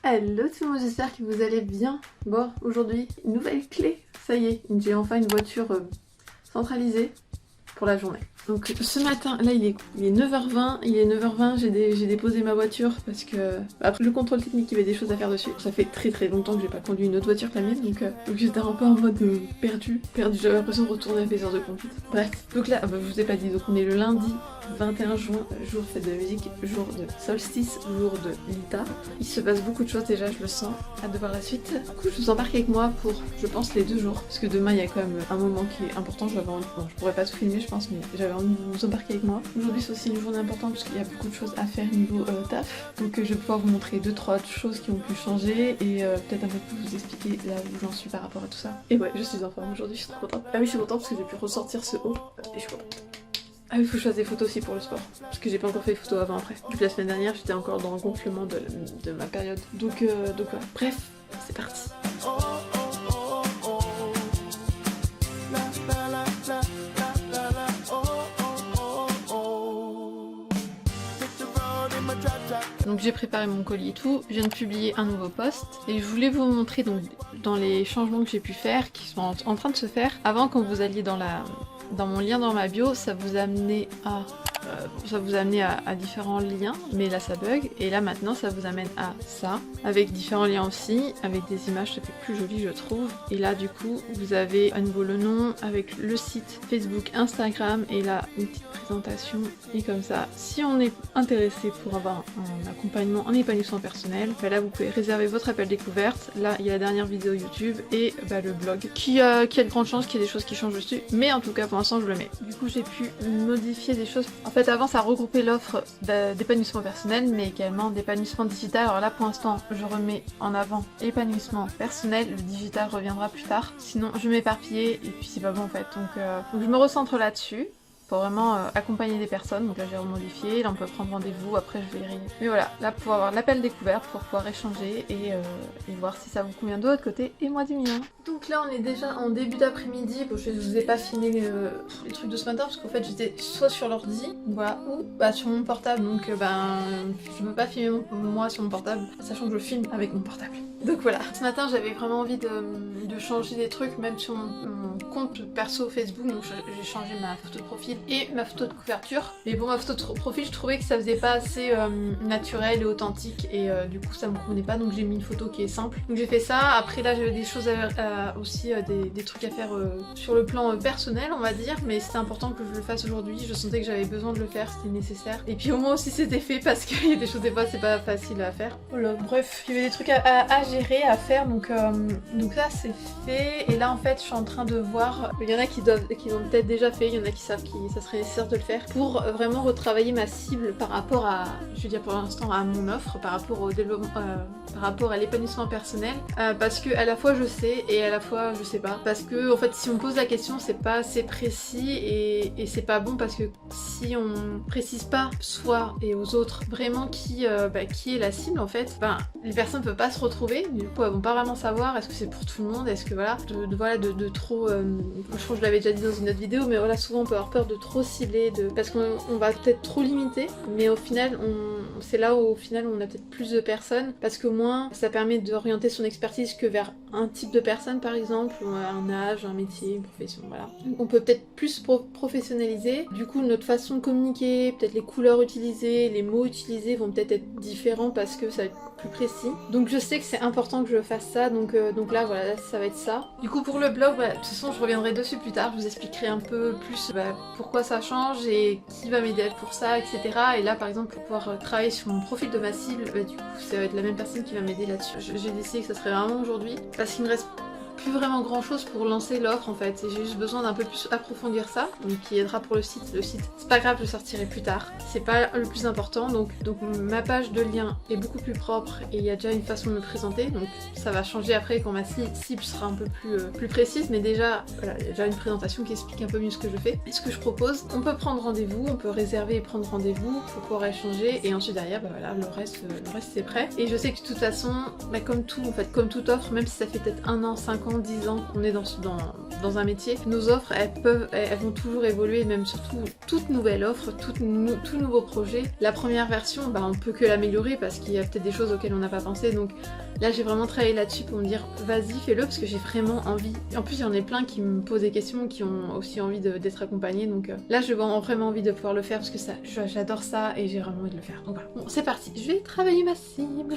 Hello tout le monde, j'espère que vous allez bien. Bon, aujourd'hui, nouvelle clé. Ça y est, j'ai enfin une voiture centralisée pour la journée. Donc ce matin, là il est 9h20, j'ai déposé ma voiture parce que après le contrôle technique il y avait des choses à faire dessus. Ça fait très longtemps que j'ai pas conduit une autre voiture que la mienne, donc j'étais un peu en mode perdu, j'avais l'impression de retourner à mes heures de conduite. Bref, donc là, je vous ai pas dit, donc on est le lundi 21 juin, jour fête de la musique, jour de solstice, jour de Lita. Il se passe beaucoup de choses déjà, je le sens, hâte de voir la suite. Du coup je vous embarque avec moi pour, je pense, les 2 jours, parce que demain il y a quand même un moment qui est important, bon, je pourrais pas tout filmer je pense, mais j'avais envie de vous embarquer avec moi. Aujourd'hui c'est aussi une journée importante parce qu'il y a beaucoup de choses à faire niveau taf, donc je vais pouvoir vous montrer 2-3 choses qui ont pu changer et peut-être un peu plus vous expliquer là où j'en suis par rapport à tout ça. Et ouais, je suis en forme aujourd'hui, je suis trop contente. Ah oui, je suis contente parce que j'ai pu ressortir ce haut et je suis contente. Ah oui, il faut que je fasse des photos aussi pour le sport, parce que j'ai pas encore fait les photos avant après. Depuis la semaine dernière, j'étais encore dans le gonflement de ma période. Donc voilà. Bref, c'est parti. Donc j'ai préparé mon colis et tout, je viens de publier un nouveau post et je voulais vous montrer donc dans les changements que j'ai pu faire, qui sont en train de se faire. Avant, quand vous alliez dans mon lien dans ma bio, ça vous amenait à différents liens, mais là ça bug, et là maintenant ça vous amène à ça, avec différents liens aussi, avec des images, ça fait plus joli je trouve, et là du coup vous avez à nouveau le nom, avec le site Facebook, Instagram, et là une petite présentation, et comme ça, si on est intéressé pour avoir un accompagnement en épanouissement personnel, bah là vous pouvez réserver votre appel découverte, là il y a la dernière vidéo YouTube, et le blog, qui a de grandes chances qu'il y ait des choses qui changent dessus, mais en tout cas pour l'instant je le mets. Du coup j'ai pu modifier des choses. En fait avant ça regroupait l'offre d'épanouissement personnel mais également d'épanouissement digital. Alors là pour l'instant je remets en avant épanouissement personnel, le digital reviendra plus tard. Sinon je vais m'éparpiller et puis c'est pas bon en fait. Donc je me recentre là-dessus pour vraiment accompagner des personnes. Donc là j'ai remodifié, là on peut prendre rendez-vous, après je vais rayer. Mais voilà, là pour avoir l'appel découverte, pour pouvoir échanger et voir si ça vous convient de l'autre côté et moi du mien. Donc là on est déjà en début d'après-midi, bon je vous ai pas filmé les trucs de ce matin parce qu'en fait j'étais soit sur l'ordi, voilà, ou sur mon portable, donc je peux pas filmer moi sur mon portable, sachant que je filme avec mon portable. Donc voilà, ce matin j'avais vraiment envie de changer des trucs, même sur mon compte perso Facebook, donc j'ai changé ma photo de profil et ma photo de couverture. Mais bon, ma photo de profil, je trouvais que ça faisait pas assez naturel et authentique, et du coup ça me convenait pas, donc j'ai mis une photo qui est simple. Donc j'ai fait ça. Après là j'avais des choses aussi des trucs à faire sur le plan personnel on va dire, mais c'était important que je le fasse aujourd'hui, je sentais que j'avais besoin de le faire, c'était nécessaire. Et puis au moins aussi c'était fait parce qu'il y a des choses des fois c'est pas facile à faire. Voilà, bref, il y avait des trucs à gérer, à faire, donc ça c'est fait. Et là en fait je suis en train de voir, il y en a qui l'ont peut-être déjà fait, il y en a qui savent que ça serait nécessaire de le faire pour vraiment retravailler ma cible par rapport à, je veux dire pour l'instant à mon offre, par rapport au développement, par rapport à l'épanouissement personnel, parce que à la fois je sais et à la fois je sais pas, parce que en fait si on pose la question c'est pas assez précis et c'est pas bon, parce que si on précise pas soi et aux autres vraiment qui est la cible en fait, les personnes peuvent pas se retrouver, du coup elles vont pas vraiment savoir est-ce que c'est pour tout le monde, est-ce que voilà, de trop, je crois que je l'avais déjà dit dans une autre vidéo, mais voilà, souvent on peut avoir peur de trop cibler, parce qu'on va peut-être trop limiter, mais au final c'est là où au final on a peut-être plus de personnes, parce qu'au moins ça permet d'orienter son expertise que vers un type de personne par exemple, ou un âge, un métier, une profession, voilà. On peut peut-être plus professionnaliser, du coup notre façon de communiquer, peut-être les couleurs utilisées, les mots utilisés vont peut-être être différents parce que ça va être plus précis. Donc je sais que c'est important que je fasse ça, donc là voilà, là, ça va être ça. Du coup pour le blog, de toute façon je reviendrai dessus plus tard, je vous expliquerai un peu plus pourquoi ça change et qui va m'aider pour ça, etc. Et là par exemple pour pouvoir travailler sur mon profil de ma cible, du coup ça va être la même personne qui va m'aider là-dessus. J'ai décidé que ça serait vraiment aujourd'hui, parce qu'il me reste plus vraiment grand chose pour lancer l'offre en fait, et j'ai juste besoin d'un peu plus approfondir ça, donc qui aidera pour le site. Le site, c'est pas grave, je le sortirai plus tard, c'est pas le plus important, donc ma page de lien est beaucoup plus propre et il y a déjà une façon de me présenter, donc ça va changer après quand ma cible sera un peu plus précise, mais déjà voilà, il y a déjà une présentation qui explique un peu mieux ce que je fais et ce que je propose. On peut prendre rendez-vous, on peut réserver et prendre rendez-vous pour pouvoir échanger, et ensuite derrière voilà, le reste c'est prêt. Et je sais que de toute façon, comme tout en fait, comme toute offre, même si ça fait peut-être 1 an, 5 ans 5 ans, 10 ans qu'on est dans un métier, nos offres elles vont toujours évoluer, même surtout toute nouvelle offre, tout nouveau projet. La première version, bah, on peut que l'améliorer parce qu'il y a peut-être des choses auxquelles on n'a pas pensé, donc là j'ai vraiment travaillé là-dessus pour me dire vas-y fais-le parce que j'ai vraiment envie. En plus il y en a plein qui me posent des questions, qui ont aussi envie d'être accompagnés, donc là j'ai vraiment envie de pouvoir le faire parce que ça, j'adore ça et j'ai vraiment envie de le faire. Donc voilà, bon c'est parti, je vais travailler ma cible.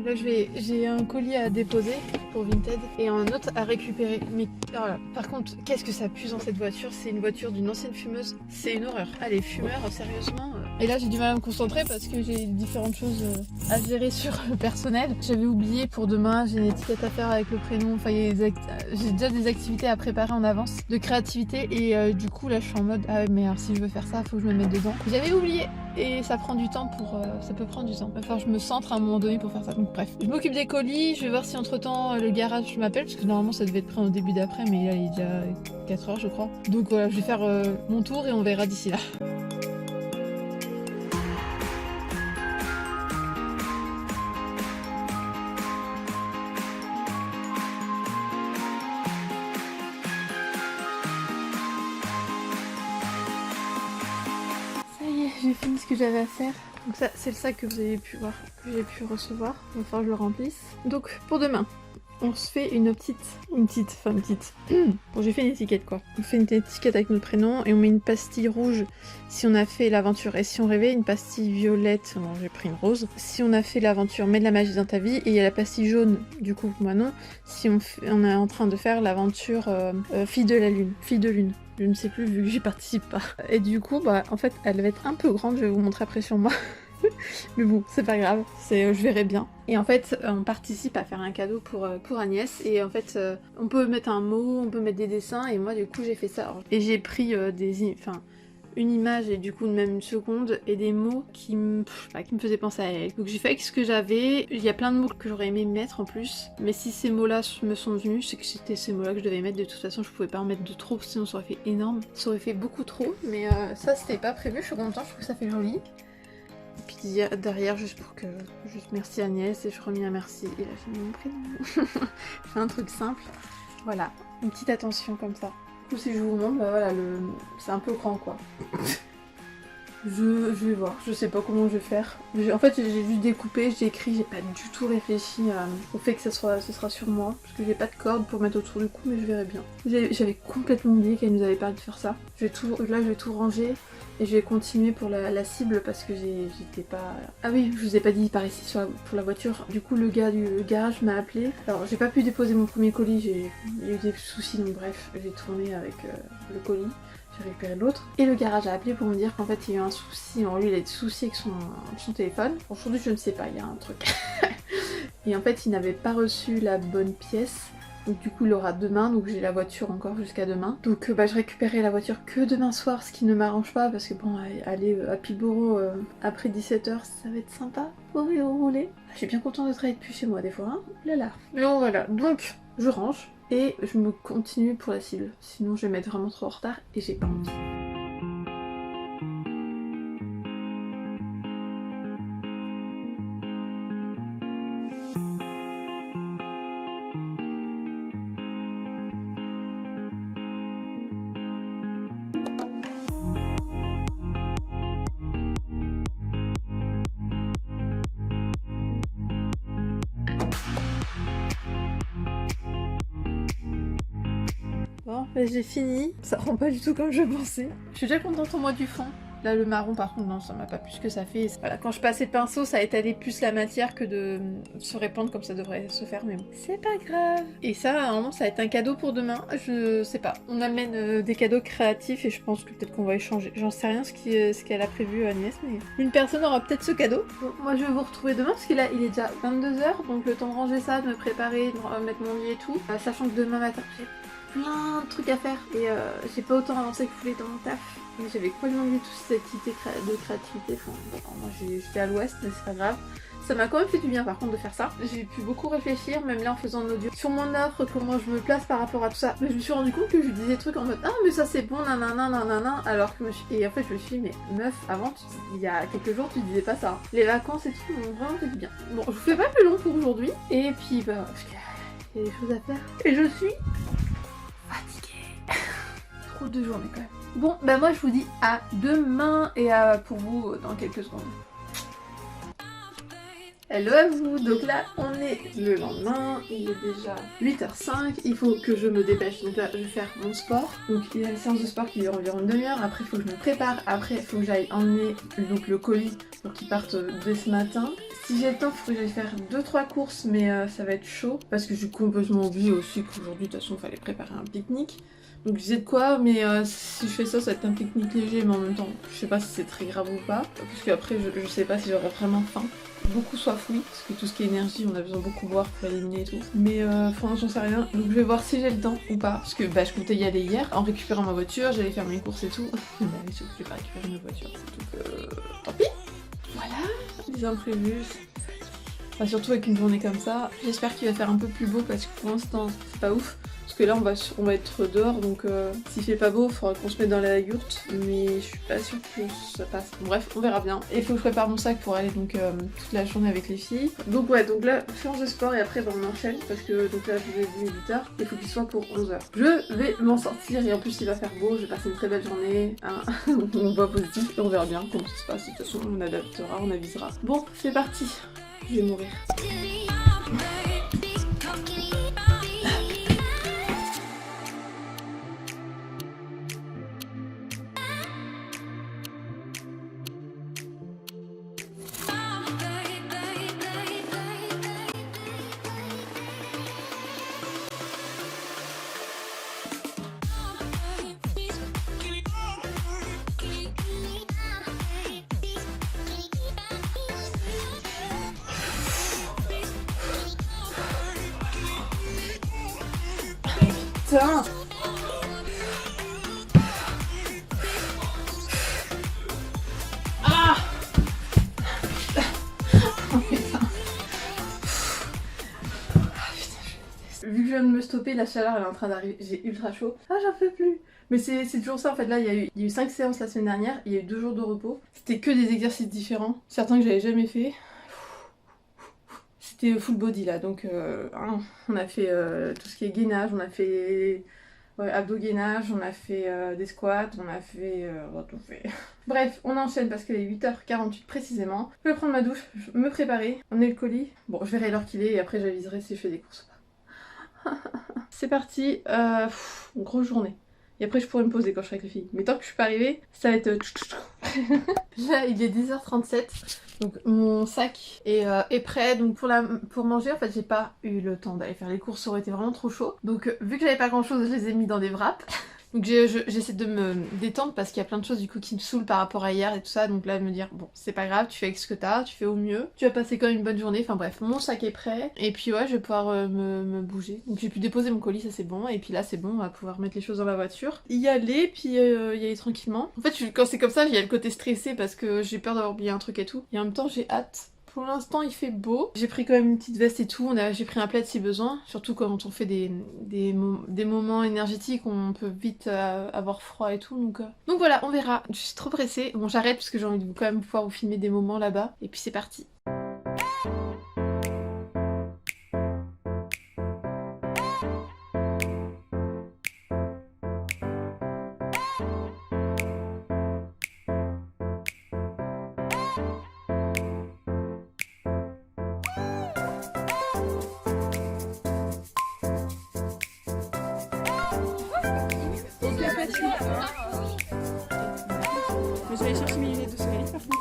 Là j'ai un colis à déposer pour Vinted et un autre à récupérer. Mais voilà. Par contre, qu'est-ce que ça pue dans cette voiture? C'est une voiture d'une ancienne fumeuse. C'est une horreur. Ah les fumeurs, sérieusement. Et là j'ai du mal à me concentrer parce que j'ai différentes choses à gérer sur le personnel. J'avais oublié pour demain, j'ai une étiquette à faire avec le prénom. Enfin j'ai déjà des activités à préparer en avance de créativité et du coup là je suis en mode ah mais alors si je veux faire ça, faut que je me mette dedans. J'avais oublié. Et ça prend du temps ça peut prendre du temps. Enfin, je me centre à un moment donné pour faire ça. Donc bref, je m'occupe des colis. Je vais voir si entre temps le garage m'appelle parce que normalement ça devait être prêt au début d'après, mais là il est déjà 4h je crois. Donc voilà, je vais faire mon tour et on verra d'ici là. J'ai fini ce que j'avais à faire. Donc ça, c'est le sac que vous avez pu voir, que j'ai pu recevoir. Il va falloir que je le remplisse. Donc pour demain, on se fait une petite. Bon, j'ai fait une étiquette quoi. On fait une étiquette avec notre prénom et on met une pastille rouge si on a fait l'aventure. Et si on rêvait, une pastille violette, bon, j'ai pris une rose. Si on a fait l'aventure, mets de la magie dans ta vie. Et il y a la pastille jaune, du coup, moi non. Si on est en train de faire l'aventure fille de la lune, fille de lune. Je ne sais plus vu que j'y participe pas. Et du coup, bah en fait, elle va être un peu grande, je vais vous montrer après sur moi. Mais bon, c'est pas grave, je verrai bien. Et en fait, on participe à faire un cadeau pour Agnès. Et en fait, on peut mettre un mot, on peut mettre des dessins. Et moi, du coup, j'ai fait ça. Et j'ai pris une image et du coup même une seconde et des mots qui me faisaient penser à elle. Donc j'ai fait avec ce que j'avais. Il y a plein de mots que j'aurais aimé mettre en plus. Mais si ces mots-là me sont venus, c'est que c'était ces mots-là que je devais mettre. De toute façon, je pouvais pas en mettre de trop, sinon ça aurait fait énorme. Ça aurait fait beaucoup trop. Mais ça, c'était pas prévu. Je suis contente, je trouve que ça fait joli. Et puis derrière, juste merci Agnès et je remis un merci. Et là, j'ai mis mon prénom. Je fais un truc simple. Voilà, une petite attention comme ça. Du coup, si je vous montre, bah voilà, c'est un peu grand quoi. Je vais voir, je sais pas comment je vais faire. En fait, j'ai juste découpé, j'ai écrit, j'ai pas du tout réfléchi au fait que ce sera sur moi. Parce que j'ai pas de corde pour mettre autour du cou, mais je verrai bien. J'avais complètement oublié qu'elle nous avait parlé de faire ça. Là, je vais tout ranger. Et je vais continuer pour la cible parce que j'étais pas... Ah oui, je vous ai pas dit par ici pour la voiture. Du coup, le gars du garage m'a appelé. Alors, j'ai pas pu déposer mon premier colis, il y a eu des soucis, donc bref, j'ai tourné avec le colis. J'ai récupéré l'autre. Et le garage a appelé pour me dire qu'en fait, il y a eu un souci. Alors lui, il a des soucis avec son téléphone. Aujourd'hui, je ne sais pas, il y a un truc. Et en fait, il n'avait pas reçu la bonne pièce. Donc du coup il aura demain, donc j'ai la voiture encore jusqu'à demain. Donc je récupérerai la voiture que demain soir, ce qui ne m'arrange pas parce que bon, aller à Pilboro après 17h, ça va être sympa pour y rouler. Je suis bien contente de travailler depuis chez moi des fois, hein. Là. Mais bon voilà, donc je range et je me continue pour la cible. Sinon je vais mettre vraiment trop en retard et j'ai pas envie. Bon, là j'ai fini. Ça rend pas du tout comme je pensais. Je suis déjà contente au moins du fond. Là le marron par contre non, ça m'a pas plu ce que ça fait. Voilà, quand je passais le pinceau ça a étalé plus la matière que de se répandre comme ça devrait se faire, mais bon. C'est pas grave. Et ça, normalement ça va être un cadeau pour demain. Je sais pas. On amène des cadeaux créatifs et je pense que peut-être qu'on va échanger. J'en sais rien ce qu'elle a prévu Agnès, mais une personne aura peut-être ce cadeau. Bon, moi je vais vous retrouver demain parce qu'il est déjà 22h, donc le temps de ranger ça, de me préparer, de mettre mon lit et tout. Sachant que demain matin j'ai plein de trucs à faire et j'ai pas autant avancé que je voulais dans mon taf. J'avais complètement oublié toutes ces activités de créativité. Enfin, bon, moi j'étais à l'ouest, mais c'est pas grave. Ça m'a quand même fait du bien par contre de faire ça. J'ai pu beaucoup réfléchir, même là en faisant un audio, sur mon offre, comment je me place par rapport à tout ça. Mais je me suis rendu compte que je disais des trucs en mode ah mais ça c'est bon nanana nanana, alors que et en fait je me suis dit mais meuf, avant il y a quelques jours tu disais pas ça. Les vacances et tout m'ont vraiment fait du bien. Bon, je vous fais pas plus long pour aujourd'hui. Et puis bah parce qu'il y a des choses à faire. Et je suis fatiguée. Trop de journées quand même. Bon, bah moi je vous dis à demain et pour vous dans quelques secondes. Hello à vous, donc là on est le lendemain, il est déjà 8h05, il faut que je me dépêche, donc là je vais faire mon sport, donc il y a une séance de sport qui dure environ une demi-heure, après il faut que je me prépare, après il faut que j'aille emmener donc, le colis pour qu'il parte dès ce matin. Si j'ai le temps, il faut que j'aille faire 2-3 courses, mais ça va être chaud, parce que j'ai complètement oublié aussi qu'aujourd'hui de toute façon il fallait préparer un pique-nique. Donc je sais de quoi, mais si je fais ça, ça va être un pique-nique léger, mais en même temps, je sais pas si c'est très grave ou pas, parce qu'après je sais pas si j'aurai vraiment faim. Beaucoup soif oui, parce que tout ce qui est énergie, on a besoin de beaucoup boire pour éliminer et tout. Mais franchement j'en sais rien, donc je vais voir si j'ai le temps ou pas. Parce que bah, je comptais y aller hier en récupérant ma voiture, j'allais faire mes courses et tout. Bah oui, je vais pas récupérer ma voiture, c'est tout que... Tant pis. Voilà, les imprévus. Enfin, surtout avec une journée comme ça. J'espère qu'il va faire un peu plus beau parce que pour l'instant c'est pas ouf. Parce que là on va être dehors, donc s'il fait pas beau, il faudra qu'on se mette dans la yourte, mais je suis pas sûre que ça passe. Bref, on verra bien. Et il faut que je prépare mon sac pour aller donc toute la journée avec les filles. Donc ouais, donc là, séance de sport et après bah, on enchaîne, parce que donc là je vous ai dit 8h, il faut qu'il soit pour 11h. Je vais m'en sortir et en plus il va faire beau, je vais passer une très belle journée, hein. On voit positif et on verra bien comment ça se passe. De toute façon on adaptera, on avisera. Bon, c'est parti, je vais mourir. Putain. Ah. Oh putain. Vu que je viens de me stopper, la chaleur elle est en train d'arriver, j'ai ultra chaud. Ah j'en peux plus. Mais c'est toujours ça en fait, là il y a eu 5 séances la semaine dernière, il y a eu 2 jours de repos. C'était que des exercices différents, certains que j'avais jamais fait. C'était full body là, donc hein, on a fait tout ce qui est gainage, on a fait abdos gainage, on a fait des squats, on a fait... tout fait. Bref, on enchaîne parce qu'il est 8h48 précisément. Je vais prendre ma douche, me préparer, emmener le colis. Bon, je verrai l'heure qu'il est et après j'aviserai si je fais des courses ou pas. C'est parti, grosse journée. Et après je pourrais me poser quand je serai avec les filles. Mais tant que je suis pas arrivée, ça va être... Là il est 10h37. Donc mon sac est prêt, donc pour manger en fait j'ai pas eu le temps d'aller faire les courses, ça aurait été vraiment trop chaud. Donc vu que j'avais pas grand chose, je les ai mis dans des wraps. Donc j'essaie de me détendre parce qu'il y a plein de choses du coup qui me saoulent par rapport à hier et tout ça. Donc là de me dire bon c'est pas grave, tu fais avec ce que t'as, tu fais au mieux. Tu vas passer quand même une bonne journée, enfin bref, mon sac est prêt. Et puis ouais je vais pouvoir me bouger. Donc j'ai pu déposer mon colis, ça c'est bon. Et puis là c'est bon, on va pouvoir mettre les choses dans la voiture. Y aller, puis y aller tranquillement. En fait quand c'est comme ça, il y a le côté stressé parce que j'ai peur d'avoir oublié un truc et tout. Et en même temps j'ai hâte. Pour l'instant il fait beau, j'ai pris quand même une petite veste et tout, j'ai pris un plaid si besoin, surtout quand on fait des moments énergétiques, on peut vite avoir froid et tout, donc voilà, on verra. Je suis trop pressée, bon j'arrête parce que j'ai envie de quand même pouvoir vous filmer des moments là-bas, et puis c'est parti. Je vais aller chercher mes lunettes de soleil par contre.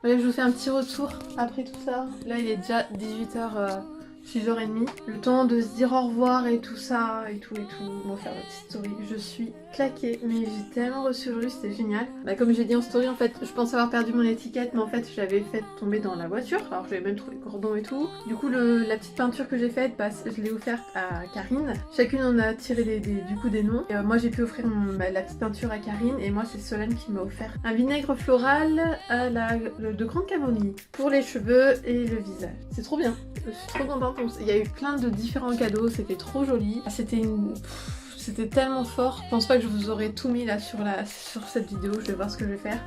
Allez, je vous fais un petit retour après tout ça. Là il est déjà 18h, 6h30. Le temps de se dire au revoir et tout ça et tout. On va faire la petite story. Je suis claquée, mais j'ai tellement reçu aujourd'hui, c'était génial. Bah, comme j'ai dit en story, en fait, je pense avoir perdu mon étiquette, mais en fait, je l'avais fait tomber dans la voiture. Alors, j'avais même trouvé le cordon et tout. Du coup, la petite peinture que j'ai faite, bah, je l'ai offerte à Karine. Chacune en a tiré du coup des noms. Et, moi, j'ai pu offrir la petite peinture à Karine, et moi, c'est Solène qui m'a offert un vinaigre floral de grande camomille pour les cheveux et le visage. C'est trop bien. Je suis trop contente. Il y a eu plein de différents cadeaux, c'était trop joli. C'était tellement fort. Je pense pas que je vous aurais tout mis là sur cette vidéo. Je vais voir ce que je vais faire.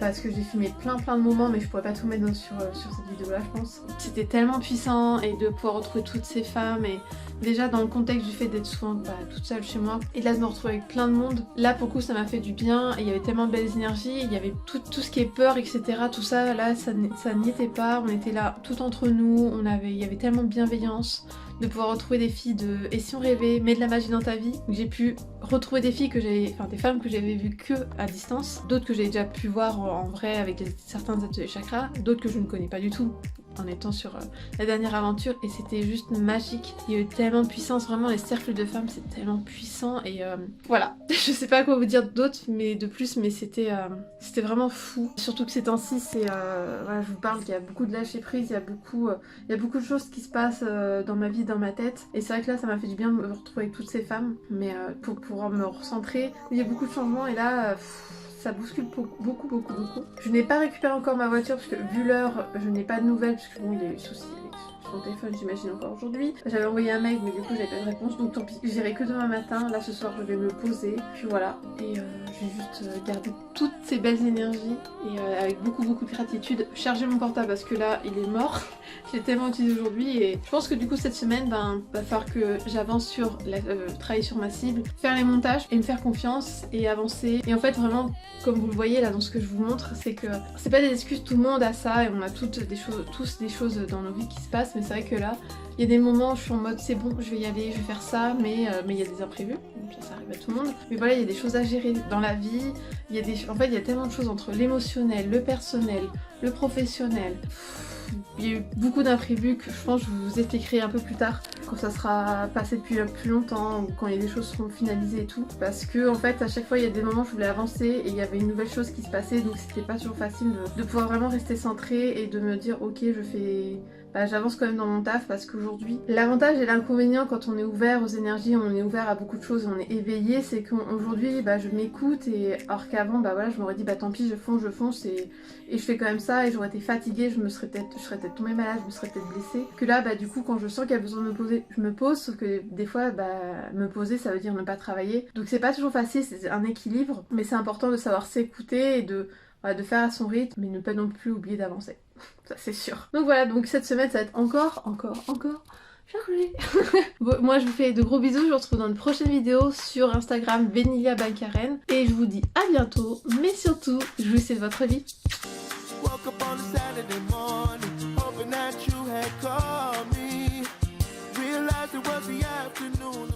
Parce que j'ai filmé plein de moments, mais je pourrais pas tout mettre sur cette vidéo là, je pense. C'était tellement puissant et de pouvoir retrouver toutes ces femmes et déjà dans le contexte du fait d'être souvent toute seule chez moi et là de me retrouver avec plein de monde. Là pour le coup ça m'a fait du bien et il y avait tellement de belles énergies. Il y avait tout ce qui est peur, etc. Tout ça là ça n'y était pas. On était là tout entre nous. Il y avait tellement de bienveillance. De pouvoir retrouver des filles et si on rêvait, mets de la magie dans ta vie. J'ai pu retrouver des filles des femmes que j'avais vues que à distance, d'autres que j'ai déjà pu voir en vrai avec certains ateliers chakras, d'autres que je ne connais pas du tout en étant sur la dernière aventure et c'était juste magique. Il y a eu tellement de puissance, vraiment les cercles de femmes c'est tellement puissant et voilà. Je sais pas quoi vous dire d'autre mais de plus mais c'était vraiment fou. Surtout que ces temps-ci voilà, je vous parle qu'il y a beaucoup de lâcher prise, il y a beaucoup de choses qui se passent dans ma vie, dans ma tête et c'est vrai que là ça m'a fait du bien de me retrouver avec toutes ces femmes mais pour pouvoir me recentrer. Il y a beaucoup de changements et là ça bouscule beaucoup. Je n'ai pas récupéré encore ma voiture parce que vu l'heure, je n'ai pas de nouvelles parce que bon, il y a eu souci avec son téléphone, j'imagine encore aujourd'hui. J'avais envoyé un mail mais du coup j'avais pas de réponse donc tant pis, j'irai que demain matin. Là ce soir je vais me poser, puis voilà. Et je vais juste garder toutes ces belles énergies et avec beaucoup de gratitude. Charger mon portable parce que là il est mort. Je l'ai tellement utilisé aujourd'hui et je pense que du coup cette semaine va falloir que j'avance sur travailler sur ma cible, faire les montages et me faire confiance et avancer. Et en fait vraiment comme vous le voyez là dans ce que je vous montre, c'est que c'est pas des excuses, tout le monde a ça et on a tous des choses dans nos vies qui se passent mais c'est vrai que là il y a des moments où je suis en mode c'est bon je vais y aller, je vais faire ça mais il y a des imprévus, donc ça arrive à tout le monde. Mais voilà il y a des choses à gérer dans la vie, en fait il y a tellement de choses entre l'émotionnel, le personnel, le professionnel. Il y a eu beaucoup d'imprévus que je pense que je vous expliquerai un peu plus tard quand ça sera passé depuis plus longtemps ou quand des choses seront finalisées et tout parce que en fait à chaque fois il y a des moments où je voulais avancer et il y avait une nouvelle chose qui se passait donc c'était pas toujours facile de pouvoir vraiment rester centrée et de me dire ok j'avance quand même dans mon taf parce qu'aujourd'hui l'avantage et l'inconvénient quand on est ouvert aux énergies, on est ouvert à beaucoup de choses, on est éveillé, c'est qu'aujourd'hui je m'écoute et alors qu'avant voilà je m'aurais dit tant pis je fonce et je fais quand même ça et j'aurais été fatiguée, je serais peut-être tombée malade, je me serais peut-être blessée. Que là du coup quand je sens qu'il y a besoin de me poser, je me pose, sauf que des fois me poser ça veut dire ne pas travailler. Donc c'est pas toujours facile, c'est un équilibre, mais c'est important de savoir s'écouter et de faire à son rythme, mais ne pas non plus oublier d'avancer. Ça c'est sûr. Donc voilà, donc cette semaine ça va être encore chargé. Bon, moi je vous fais de gros bisous, je vous retrouve dans une prochaine vidéo sur Instagram Venilia by Karen. Et je vous dis à bientôt, mais surtout, jouissez de votre vie. Woke up on a Saturday morning, hoping that you had called me. Realized it was the afternoon.